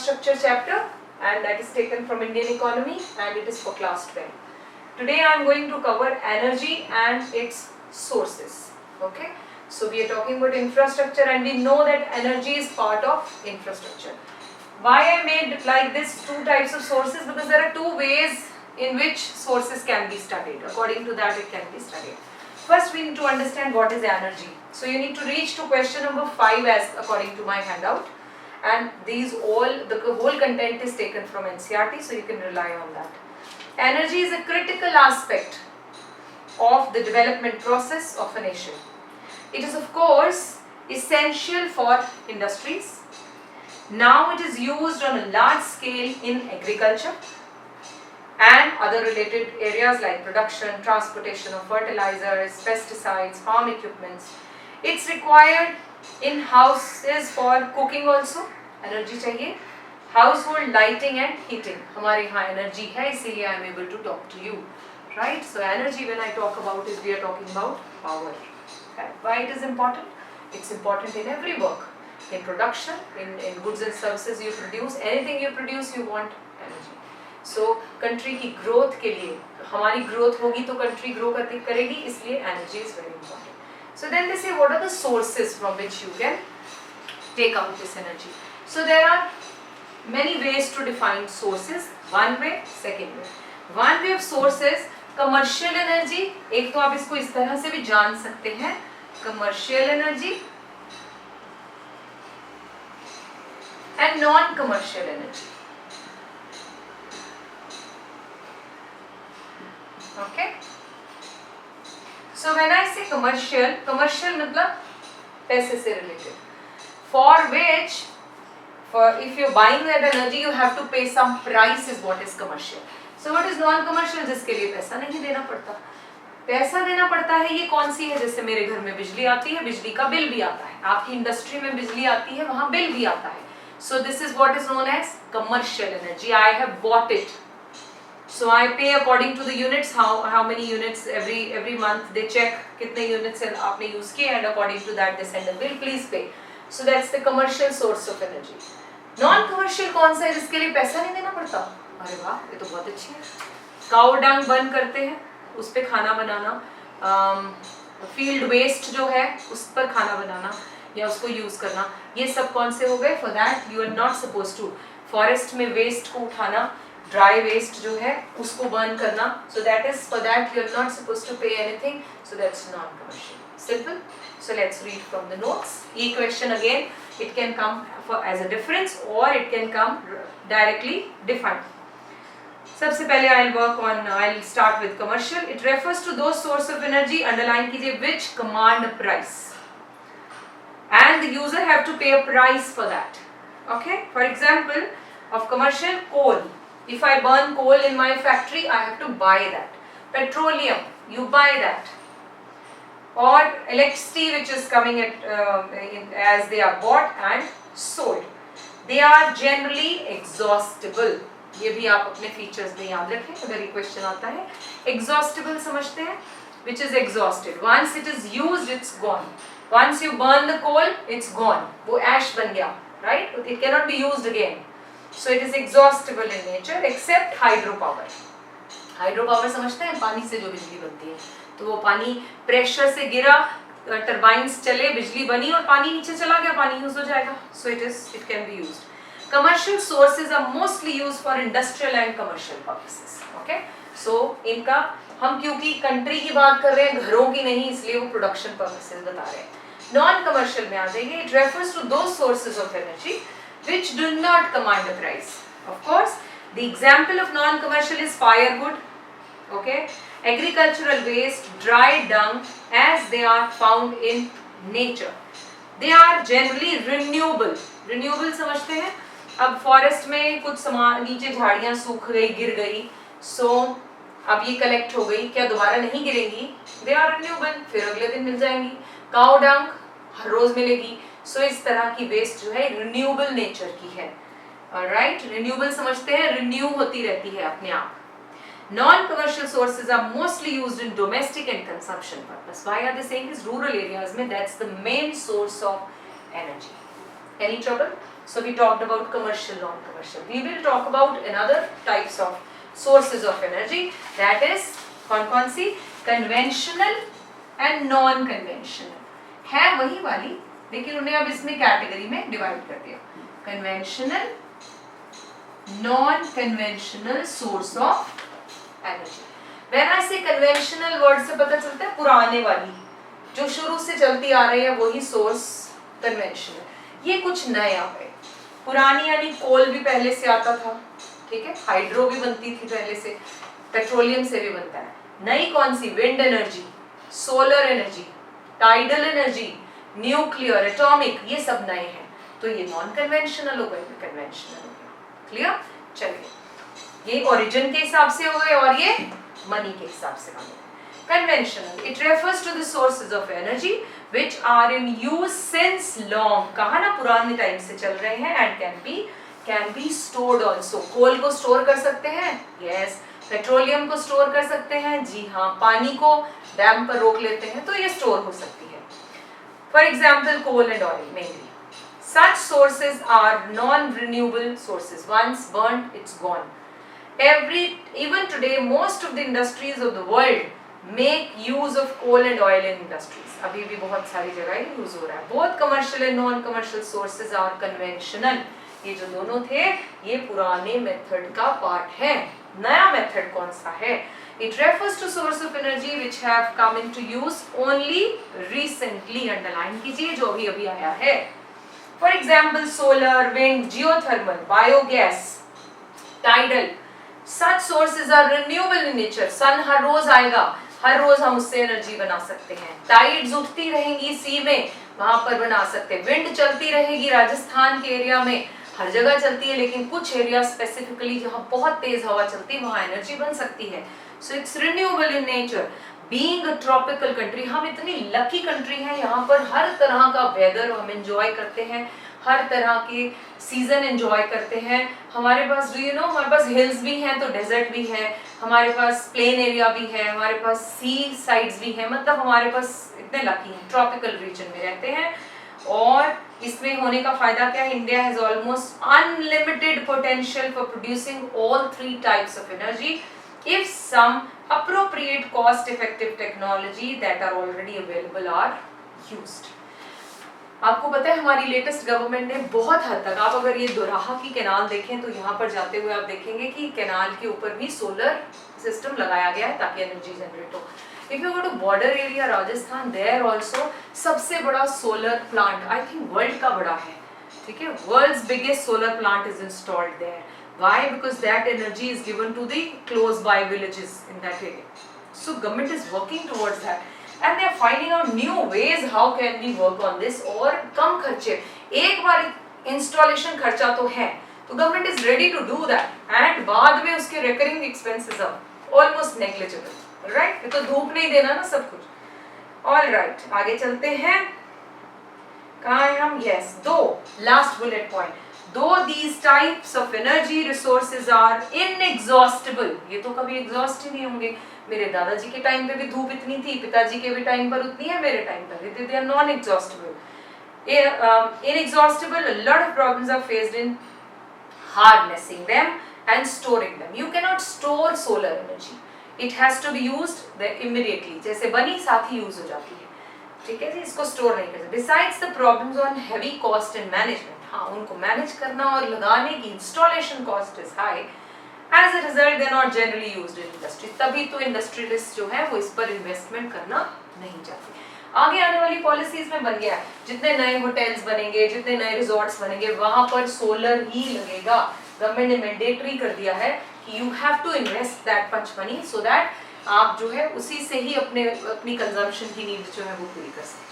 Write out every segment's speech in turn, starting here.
infrastructure chapter, and that is taken from Indian economy and it is for class 12. Today I am going to cover energy and its sources. Okay, so we are talking about infrastructure and we know that energy is part of infrastructure. Why I made like this two types of sources? Because there are two ways in which sources can be studied. According to that it can be studied. First we need to understand what is energy. So you need to reach to question number 5 as according to my handout, and the whole content is taken from NCERT, so you can rely on that. Energy is a critical aspect of the development process of a nation. It is of course essential for industries. Now it is used on a large scale in agriculture and other related areas like production, transportation of fertilizers, pesticides, farm equipments. It's required in houses for cooking also, energy चाहिए. Household lighting and heating, हमारे यहाँ energy है इसीलिए I am able to talk to you, right? So energy when I talk about is we are talking about power. Okay. Why it is important? It's important in every work, in production, in goods and services you produce, anything you produce you want energy. So country की growth के लिए, हमारी growth होगी तो country grow करेगी, इसलिए energy is very important. So then they say what are the sources from which you can take out this energy. So there are many ways to define sources. One way, second way. One way of source is commercial energy. एक तो आप इसको इस तरह से भी जान सकते हैं, commercial energy and non-commercial energy. Okay. So when I say commercial मतलब पैसे से related. For which, if you're buying that energy, you have to pay some price is what is commercial. So what is non-commercial? जिसके लिए पैसा नहीं देना पड़ता. पैसा देना पड़ता है ये कौन सी है? जैसे मेरे घर में बिजली आती है, बिजली का बिल भी आता है. आपकी इंडस्ट्री में बिजली आती है, वहाँ बिल भी आता है. So this is what is known as commercial energy. I have bought it. So I pay according to the units, how many units every month they check कितने units आपने use किए and according to that they send a bill, please pay. So that's the commercial source of energy. Non-commercial कौन सा है जिसके लिए पैसा नहीं देना पड़ता? अरे वाह, ये तो बहुत अच्छी है. काउ डंग बर्न करते हैं, उस पे खाना बनाना, फील्ड वेस्ट जो है उस पर खाना बनाना या उसको यूज करना, ये सब कौन से हो गए? For that you are not suppose to. Forest में वेस्ट को उठाना, ड्राई वेस्ट जो है उसको बर्न करना, so that is for that you are not suppose to pay anything, so that's non commercial. Simple. So let's read from the notes. Each question again, it can come as a difference or it can come directly defined. सबसे पहले I'll start with commercial. It refers to those source of energy, underline कीजिए, which command a price and the user have to pay a price for that. Okay. For example, of commercial, coal. If I burn coal in my factory, I have to buy that. Petroleum, you buy that. Or electricity which is coming as they are bought and sold. They are generally exhaustible. ये भी आप अपने features में याद रखें अगर ये question आता है. Exhaustible समझते हैं, which is exhausted. Once it is used, it's gone. Once you burn the coal, it's gone. वो ash बन गया, right? It cannot be used again. So it is exhaustible in nature, except hydropower. Hydropower समझते हैं, पानी से जो बिजली बनती है. तो वो पानी प्रेशर से गिरा, टरबाइन्स चले, बिजली बनी और पानी नीचे चला गया, पानी यूज हो जाएगा. So it can be used. Commercial sources are mostly used for industrial and commercial purposes. Okay. So इनका हम क्योंकि कंट्री की बात कर रहे हैं, घरों की नहीं, इसलिए वो प्रोडक्शन पर्पसेस बता रहे हैं. नॉन कमर्शियल में आ जाइए. It refers to those sources of energy which do not command a price. Of course, the example of non-commercial is firewood. Okay. Agricultural waste, dry dung, as they are found in nature. They are generally renewable. Renewable समझते हैं. अब forest में कुछ सामान नीचे झाड़ियाँ सूख गई, गिर गई, so अब ये कलेक्ट हो गई, क्या दोबारा नहीं गिरेंगी? They are renewable, फिर अगले दिन मिल जाएंगी. काउ डंग हर रोज मिलेगी. So इस तरह की वेस्ट जो है renewable नेचर की है. Alright, renewable समझते हैं, renew होती रहती है अपने आप. Non-commercial sources are mostly used in domestic and consumption purpose. Why are they saying this? Rural areas में that's the main source of energy. Any trouble? So we talked about commercial, non-commercial. We will talk about another types of sources of energy, that is कौन-कौन सी, conventional and non-conventional. है वही वाली, लेकिन उन्हें अब इसमें category में डिवाइड कर दिया, conventional, non-conventional source of energy. When I say conventional, word से पता चलता है पुराने वाली, जो शुरू से चलती आ रही है वही सोर्स कन्वेंशनल. ये कुछ नया है. पुरानी यानी कोल भी पहले से आता था, ठीक है, हाइड्रो भी बनती थी पहले से, पेट्रोलियम से भी बनता है. नई कौन सी, wind energy, solar energy, tidal energy, nuclear, atomic, ये सब नए हैं. तो ये नॉन कन्वेंशनल हो गए, कन्वेंशनल हो गया. क्लियर? चलिए, ये ओरिजिन के हिसाब से हो गए और ये मनी के हिसाब से हो गए. Conventional, it refers to the sources of energy which are in use since long. कहा ना पुराने टाइम से चल रहे हैं, and can be stored also. कोल को स्टोर कर सकते हैं, yes. पेट्रोलियम को स्टोर कर सकते हैं, जी हाँ. पानी को डैम पर रोक लेते हैं तो ये स्टोर हो सकती है. For example, coal and oil mainly. Such sources are non-renewable sources. Once burnt, it's gone. Even today, most of the industries of the world make use of coal and oil in industries. अभी भी बहुत सारी जगह use हो रहा है. Both commercial and non-commercial sources are conventional. ये जो दोनों थे ये पुराने मेथड का पार्ट है. नया मेथड कौन सा है? It refers to source of energy which have come into use only recently. Underline कीजिए जो अभी अभी आया है. For example, solar, wind, geothermal, biogas, tidal. Such sources are renewable in nature. Sun हर रोज आएगा, हर रोज हम उससे एनर्जी बना सकते हैं. टाइड्स उठती रहेंगी सी में, वहां पर बना सकते हैं. विंड चलती रहेगी राजस्थान के एरिया में, हर जगह चलती है, लेकिन कुछ एरिया स्पेसिफिकली जहां बहुत तेज हवा चलती है वहां एनर्जी बन सकती है. So it's renewable in nature. Being a tropical country, हम इतनी लकी कंट्री हैं, यहाँ पर हर तरह का वेदर हम एंजॉय करते हैं, हर तरह के सीजन एंजॉय करते हैं. हमारे पास डू यू नो, हमारे पास हिल्स भी हैं तो डेजर्ट भी है, हमारे पास प्लेन एरिया भी है, हमारे पास सी साइड्स भी हैं. मतलब हमारे पास इतने लकी हैं, ट्रॉपिकल रीजन में रहते हैं. और इसमें होने का फायदा क्या है? India has almost unlimited potential for producing all three types of energy if some appropriate cost effective technology that are already available are used. आपको पता है हमारी लेटेस्ट गवर्नमेंट ने बहुत हद तक, आप अगर ये दोराहा की कैनाल देखें तो यहाँ पर जाते हुए आप देखेंगे कि कैनाल के ऊपर भी सोलर सिस्टम लगाया गया है ताकि एनर्जी जनरेट हो. If you go to border area Rajasthan, there also सबसे बड़ा solar plant I think world का बड़ा है, ठीक है, world's biggest solar plant is installed there. Why? Because that energy is given to the close by villages in that area. So government is working towards that, and they are finding out new ways how can we work on this. और कम खर्चे, एक बार installation खर्चा तो है, तो government is ready to do that, and बाद में उसके recurring expenses are almost negligible. Right? तो धूप नहीं देना ना सब कुछ. ऑल राइट, आगे चलते हैं. कहाँ हैं हम? यस, दो last bullet point. Though these types of energy resources are inexhaustible, ये तो कभी एग्जॉस्ट ही नहीं होंगे. मेरे दादाजी के टाइम पे भी धूप इतनी थी, पिताजी के भी टाइम पर उतनी है, मेरे टाइम पर भी. They are non-exhaustible. Inexhaustible. A lot of problems are faced in harnessing them and storing them. You cannot store solar energy. It has to be used immediately. जैसे बनी साथ ही यूज हो जाती है, ठीक है जी, इसको स्टोर नहीं कर सकते. Besides the problems on heavy cost and management, हाँ, उनको मैनेज करना और लगाने की installation cost is high. As a result they are not generally used in industry. तभी तो इंडस्ट्रियलिस्ट जो है वो इस पर इन्वेस्टमेंट करना नहीं चाहते. आगे आने वाली पॉलिसीज में बन गया है, जितने नए होटल्स बनेंगे, जितने नए रिजॉर्ट्स बनेंगे, वहां पर सोलर ही लगेगा. गवर्नमेंट ने मैंडेटरी कर दिया है कि you have to invest that much money so that आप जो है उसी से ही अपनी कंजम्पशन की नीड जो है वो पूरी कर सकते हैं.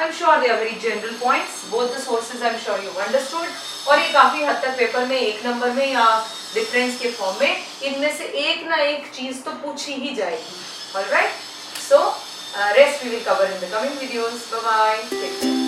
I'm sure they are very general points. Both the sources I'm sure you've understood. और ये काफी हद तक पेपर में एक नंबर में या डिफरेंस के फॉर्म में इनमें से एक ना एक चीज तो पूछी ही जाएगी. All right. So rest we will cover in the coming videos. Bye bye.